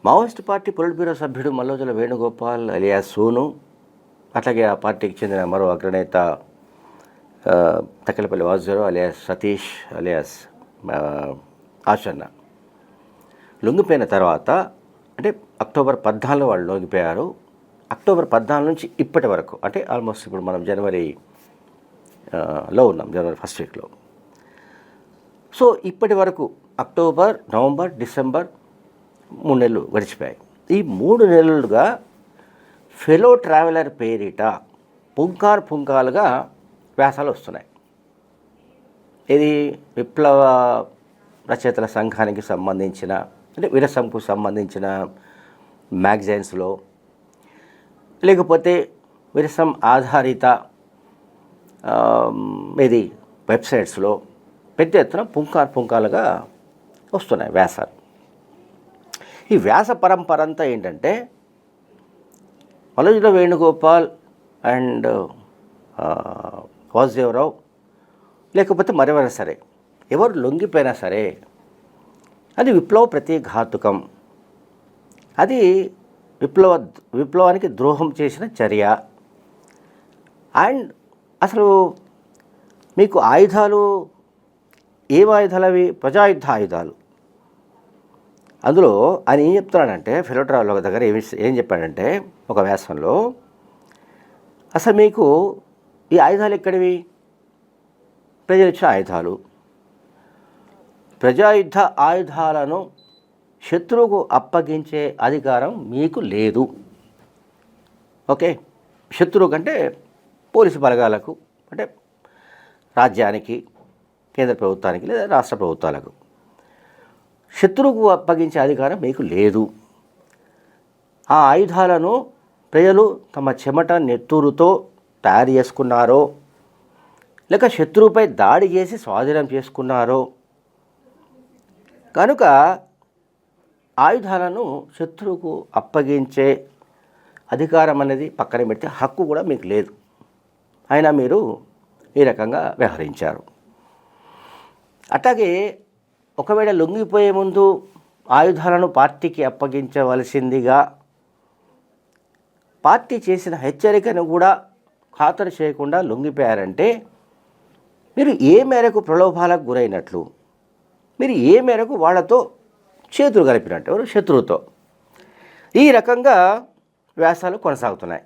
Maoist party polit bureau సభ్యుడు Mallojula Venugopal alias Sonu, అట్లాగే ఆ పార్టీకి చెందిన మరో అగ్రనేత తక్కెలపల్లి వాసుదేవరావు అలియాస్ సతీష్ అలియాస్ ఆచన్న లొంగిపోయిన తర్వాత, అంటే అక్టోబర్ 14 వాళ్ళు లొంగిపోయారు. అక్టోబర్ 14 నుంచి ఇప్పటి వరకు, అంటే ఆల్మోస్ట్ ఇప్పుడు మనం జనవరిలో ఉన్నాం, జనవరి ఫస్ట్ వీక్లో. సో ఇప్పటి వరకు అక్టోబర్, నవంబర్, డిసెంబర్ 3 నెలలు గడిచిపోయాయి. ఈ 3 నెలలుగా ఫెలో ట్రావెలర్ పేరిట పుంకాలుగా వ్యాసాలు వస్తున్నాయి. ఇది విప్లవ రచయితల సంఘానికి సంబంధించిన, అంటే విరసంకు సంబంధించిన మ్యాగజైన్స్లో, లేకపోతే విరసం ఆధారిత ఇది వెబ్సైట్స్లో పెద్ద ఎత్తున పుంకాలుగా వస్తున్నాయి వ్యాసాలు. ఈ వ్యాస పరంపర అంతా ఏంటంటే, మల్లోజుల వేణుగోపాల్ అండ్ వాసుదేవరావు, లేకపోతే మరెవరైనా సరే, ఎవరు లొంగిపోయినా సరే అది విప్లవ ప్రతిఘాతుకం, అది విప్లవానికి ద్రోహం చేసిన చర్య. అండ్ అసలు మీకు ఆయుధాలు ఏం ఆయుధాలు? అవి ప్రజాయుద్ధ ఆయుధాలు. అందులో ఆయన ఏం చెప్తున్నాడంటే, ఫెలో ట్రావెలర్ దగ్గర ఏం చెప్పాడంటే ఒక వ్యాసంలో, అసలు మీకు ఈ ఆయుధాలు ఎక్కడివి? ప్రజలు ఇచ్చిన ఆయుధాలు. ప్రజాయుద్ధ ఆయుధాలను శత్రువుకు అప్పగించే అధికారం మీకు లేదు. ఓకే, శత్రువు కంటే పోలీసు బలగాలకు, అంటే రాజ్యానికి, కేంద్ర ప్రభుత్వానికి లేదా రాష్ట్ర ప్రభుత్వాలకు శత్రువుకు అప్పగించే అధికారం మీకు లేదు. ఆ ఆయుధాలను ప్రజలు తమ చెమట నెత్తూరుతో తయారు చేసుకున్నారో, లేక శత్రువుపై దాడి చేసి స్వాధీనం చేసుకున్నారో, కనుక ఆయుధాలను శత్రువుకు అప్పగించే అధికారం అనేది పక్కన పెడితే హక్కు కూడా మీకు లేదు. అయినా మీరు ఈ రకంగా వ్యవహరించారు. అట్లాగే ఒకవేళ లొంగిపోయే ముందు ఆయుధాలను పార్టీకి అప్పగించవలసిందిగా పార్టీ చేసిన హెచ్చరికను కూడా ఖాతరు చేయకుండా లొంగిపోయారంటే, మీరు ఏ మేరకు ప్రలోభాలకు గురైనట్లు, మీరు ఏ మేరకు వాళ్ళతో చేతులు కలిపినట్టు, ఎవరు శత్రువుతో. ఈ రకంగా వ్యాసాలు కొనసాగుతున్నాయి.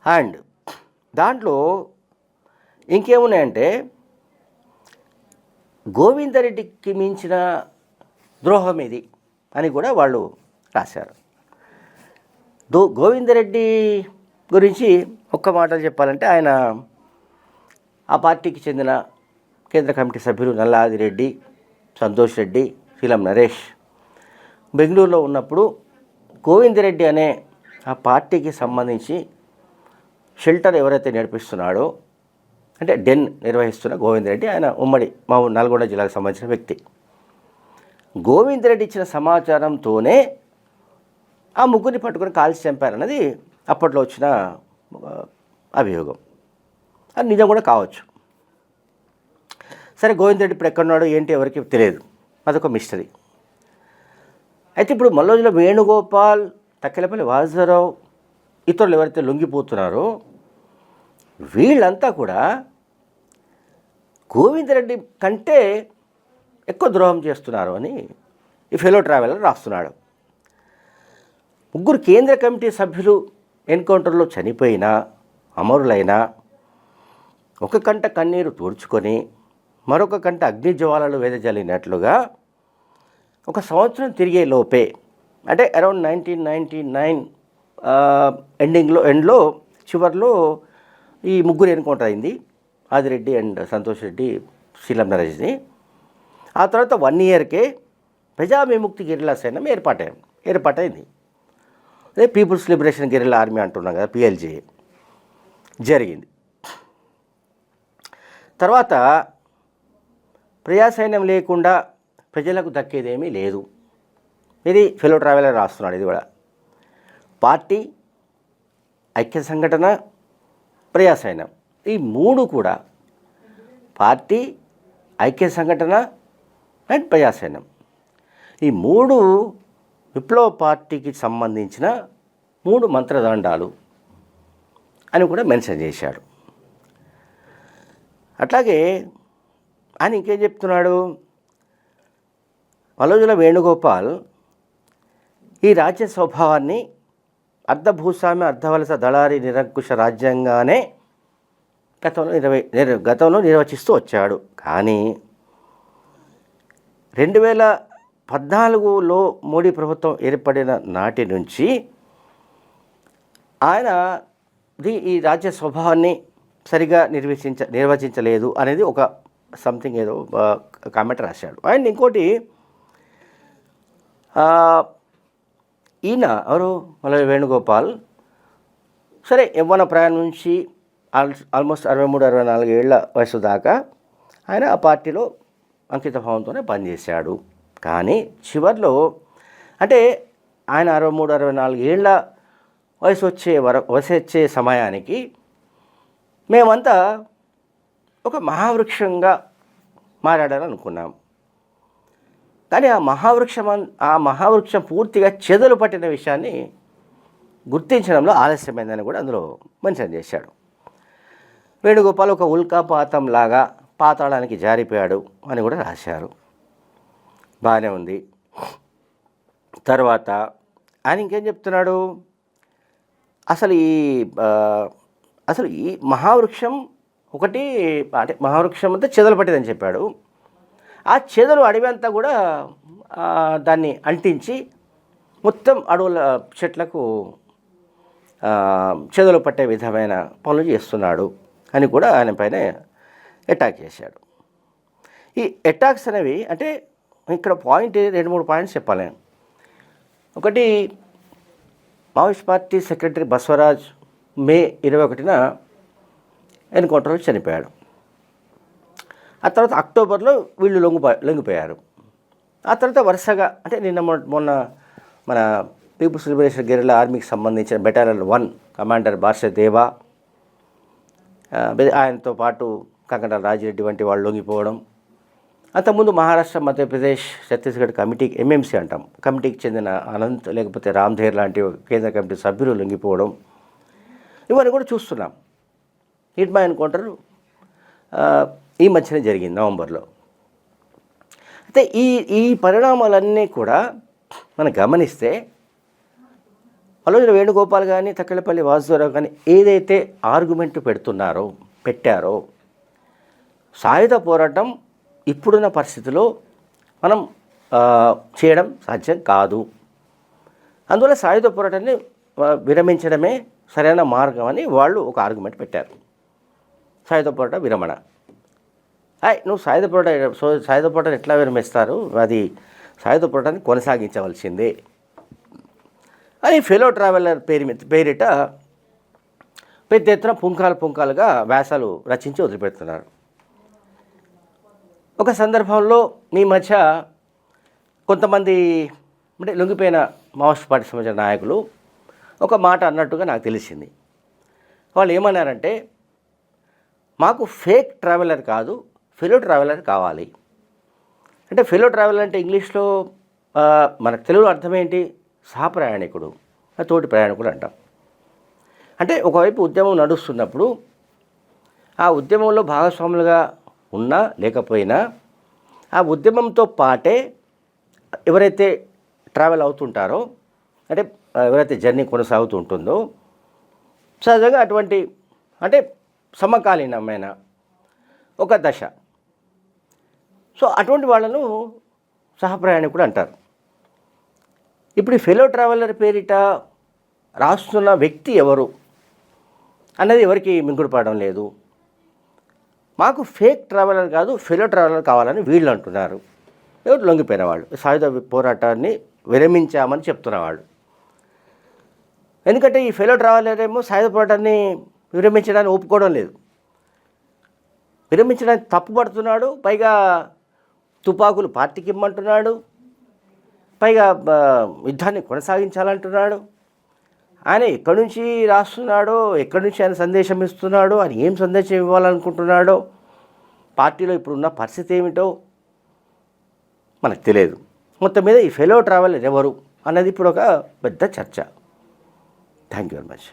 అండ్ దాంట్లో ఇంకేమున్నాయంటే, గోవిందరెడ్డికి మించిన ద్రోహం ఇది అని కూడా వాళ్ళు రాశారు. గోవిందరెడ్డి గురించి ఒక్క మాటలు చెప్పాలంటే, ఆయన ఆ పార్టీకి చెందిన కేంద్ర కమిటీ సభ్యులు నల్లాది రెడ్డి, సంతోష్ రెడ్డి, శీలం నరేష్ బెంగళూరులో ఉన్నప్పుడు గోవిందరెడ్డి అనే ఆ పార్టీకి సంబంధించి షెల్టర్ ఎవరైతే నడిపిస్తున్నాడో, అంటే డెన్ నిర్వహిస్తున్న గోవిందరెడ్డి, ఆయన ఉమ్మడి మా నల్గొండ జిల్లాకు సంబంధించిన వ్యక్తి. గోవిందరెడ్డి ఇచ్చిన సమాచారంతోనే ఆ ముగ్గురిని పట్టుకొని కాల్చి చంపారన్నది అప్పట్లో వచ్చిన అభియోగం. అది నిజం కూడా కావచ్చు. సరే, గోవిందరెడ్డి ఇప్పుడు ఎక్కడున్నాడో ఏంటి ఎవరికి తెలియదు, అదొక మిస్టరీ. అయితే ఇప్పుడు మల్లోజుల వేణుగోపాల్, తక్కెలపల్లి వాసుదేవరావు, ఇతరులు ఎవరైతే లొంగిపోతున్నారో వీళ్ళంతా కూడా గోవిందరెడ్డి కంటే ఎక్కువ ద్రోహం చేస్తున్నారు అని ఈ ఫెలో ట్రావెలర్ రాస్తున్నాడు. ముగ్గురు కేంద్ర కమిటీ సభ్యులు ఎన్కౌంటర్లో చనిపోయినా, అమరులైనా, ఒక కంట కన్నీరు తూర్చుకొని మరొక కంట అగ్నిజ్వాలలు వెదజల్లినట్లుగా ఒక సంవత్సరం తిరిగే లోపే, అంటే అరౌండ్ 1999 ఎండ్లో చివరిలో ఈ ముగ్గురు ఎన్కౌంటర్ అయింది. ఆదిరెడ్డి అండ్ సంతోష్ రెడ్డి, శీలం నరేష్ని. ఆ తర్వాత 1 ఇయర్కే ప్రజా విముక్తి గెరిల్లా సైన్యం ఏర్పాటైంది. అదే పీపుల్స్ లిబరేషన్ గెరిల్లా ఆర్మీ అంటున్నాం కదా, PLG జరిగింది. తర్వాత ప్రజాసైన్యం లేకుండా ప్రజలకు దక్కేదేమీ లేదు. ఇది ఫెలో ట్రావెలర్ రాస్తున్నాడు. ఇది కూడా పార్టీ, ఐక్య సంఘటన, ప్రజాసైన్యం, ఈ మూడు కూడా, పార్టీ, ఐక్య సంఘటన అండ్ ప్రజాసైన్యం, ఈ మూడు విప్లవ పార్టీకి సంబంధించిన 3 మంత్రదండాలు అని కూడా మెన్షన్ చేశాడు. అట్లాగే ఆయన ఇంకేం చెప్తున్నాడు, వలోజుల వేణుగోపాల్ ఈ రాజ్య స్వభావాన్ని అర్ధభూస్వామ్య అర్ధవలస దళారీ నిరంకుశ రాజ్యంగానే గతంలో నిర్వచిస్తూ వచ్చాడు. కానీ 2014లో మోడీ ప్రభుత్వం ఏర్పడిన నాటి నుంచి ఆయన ఈ రాజ్య స్వభావాన్ని సరిగా నిర్వచించలేదు అనేది ఒక సంథింగ్ ఏదో కామెంట్ రాశాడు. అండ్ ఇంకోటి, ఈయన ఎవరు వలోజుల వేణుగోపాల్ సరే యవ్వన ప్రయాణం నుంచి ఆల్మోస్ట్ 63-64 ఏళ్ల వయసు దాకా ఆయన ఆ పార్టీలో అంకితభావంతోనే పనిచేశాడు. కానీ చివరిలో అంటే ఆయన 63-64 ఏళ్ల వయసు వచ్చే సమయానికి మేమంతా ఒక మహావృక్షంగా మారాడని అనుకున్నాం. కానీ ఆ మహావృక్షం పూర్తిగా చెదలు పట్టిన విషయాన్ని గుర్తించడంలో ఆలస్యమైందని కూడా అందులో మెన్షన్ చేశాడు. వేణుగోపాల్ ఒక ఉల్కాపాతంలాగా పాతాళానికి జారిపోయాడు అని కూడా రాశారు. బాగానే ఉంది. తర్వాత ఆయన ఇంకేం చెప్తున్నాడు, అసలు ఈ మహావృక్షం ఒకటి అంటే మహావృక్షం అంతా చెదలు పట్టిందని చెప్పాడు. ఆ చెదలు అడవి అంతా కూడా దాన్ని అంటించి మొత్తం అడవుల చెట్లకు చెదలు పట్టే విధమైన పనులు చేస్తున్నాడు అని కూడా ఆయన పైన అటాక్ చేశాడు. ఈ అటాక్స్ అనేవి అంటే ఇక్కడ పాయింట్ 2-3 పాయింట్స్ చెప్పాలి. ఒకటి, మావోయిస్ట్ పార్టీ సెక్రటరీ బసవరాజ్ మే 21న ఎన్కౌంటర్లో చనిపోయాడు. ఆ తర్వాత అక్టోబర్లో వీళ్ళు లొంగిపోయారు. ఆ తర్వాత వరుసగా అంటే మొన్న మన పీపుల్స్ లిబరేషన్ గెరిల్లా ఆర్మీకి సంబంధించిన బెటాలియన్ 1 కమాండర్ బార్షదేవా, ఆయనతో పాటు కంకణాల రాజిరెడ్డి వంటి వాళ్ళు లొంగిపోవడం, అంతకుముందు మహారాష్ట్ర, మధ్యప్రదేశ్, ఛత్తీస్గఢ్ కమిటీ ఎంఎంసీ అంటాం కమిటీకి చెందిన అనంత్ లేకపోతే రామ్ధేర్ లాంటి కేంద్ర కమిటీ సభ్యులు లొంగిపోవడం, ఇవన్నీ కూడా చూస్తున్నాం. హిడ్మా ఎన్కౌంటర్ ఈ మధ్యనే జరిగింది నవంబర్లో. అయితే ఈ పరిణామాలన్నీ కూడా మనం గమనిస్తే వలోజుల వేణుగోపాల్ కానీ తక్కెళ్ళపల్లి వాసుదేవరావు కానీ ఏదైతే ఆర్గ్యుమెంట్ పెట్టారో సాయుధ పోరాటం ఇప్పుడున్న పరిస్థితిలో మనం చేయడం సాధ్యం కాదు, అందువల్ల సాయుధ పోరాటాన్ని విరమించడమే సరైన మార్గం అని వాళ్ళు ఒక ఆర్గ్యుమెంట్ పెట్టారు. సాయుధ పోరాట విరమణ, నువ్వు సాయుధ పోరాటాన్ని ఎట్లా విరమిస్తారు, అది సాయుధ పోరాటాన్ని కొనసాగించవలసిందే అని ఫెలో ట్రావెలర్ పేరిట పెద్ద ఎత్తున పుంకాలుగా వ్యాసాలు రచించి వదిలిపెడుతున్నారు. ఒక సందర్భంలో మీ మధ్య కొంతమంది అంటే లొంగిపోయిన మావోయిస్ట్ పార్టీ సంబంధించిన నాయకులు ఒక మాట అన్నట్టుగా నాకు తెలిసింది. వాళ్ళు ఏమన్నారంటే, మాకు ఫేక్ ట్రావెలర్ కాదు, ఫెలో ట్రావెలర్ కావాలి. అంటే ఫెలో ట్రావెలర్ అంటే ఇంగ్లీష్లో మనకు తెలుగులో అర్థం ఏంటి, సహప్రయాణికుడు, తోటి ప్రయాణికుడు అంటాం. అంటే ఒకవైపు ఉద్యమం నడుస్తున్నప్పుడు ఆ ఉద్యమంలో భాగస్వాములుగా ఉన్నా లేకపోయినా ఆ ఉద్యమంతో పాటే ఎవరైతే ట్రావెల్ అవుతుంటారో అంటే ఎవరైతే జర్నీ కొనసాగుతూ ఉంటుందో సహజంగా అటువంటి అంటే సమకాలీనమైన ఒక దశ, సో అటువంటి వాళ్ళను సహప్రయాణికుడు అంటారు. ఇప్పుడు ఫెలో ట్రావెలర్ పేరిట రాస్తున్న వ్యక్తి ఎవరు అన్నది ఎవరికి మింగుడుపడడం లేదు. మాకు ఫేక్ ట్రావెలర్ కాదు, ఫెలో ట్రావెలర్ కావాలని వీళ్ళు అంటున్నారు. ఎవరు లొంగిపోయిన వాళ్ళు, సాయుధ పోరాటాన్ని విరమించామని చెప్తున్నవాళ్ళు. ఎందుకంటే ఈ ఫెలో ట్రావెలర్ ఏమో సాయుధ పోరాటాన్ని విరమించడానికి ఒప్పుకోవడం లేదు, విరమించడానికి తప్పుపడుతున్నాడు. పైగా తుపాకులు పార్టీకి ఇమ్మంటున్నాడు, పైగా యుద్ధాన్ని కొనసాగించాలంటున్నాడు. ఆయన ఎక్కడి నుంచి రాస్తున్నాడో, ఎక్కడి నుంచి ఆయన సందేశం ఇస్తున్నాడో, ఆయన ఏం సందేశం ఇవ్వాలనుకుంటున్నాడో, పార్టీలో ఇప్పుడున్న పరిస్థితి ఏమిటో మనకు తెలియదు. మొత్తం మీద ఈ ఫెలో ట్రావెలర్ ఎవరు అన్నది ఇప్పుడు ఒక పెద్ద చర్చ. Thank you very much.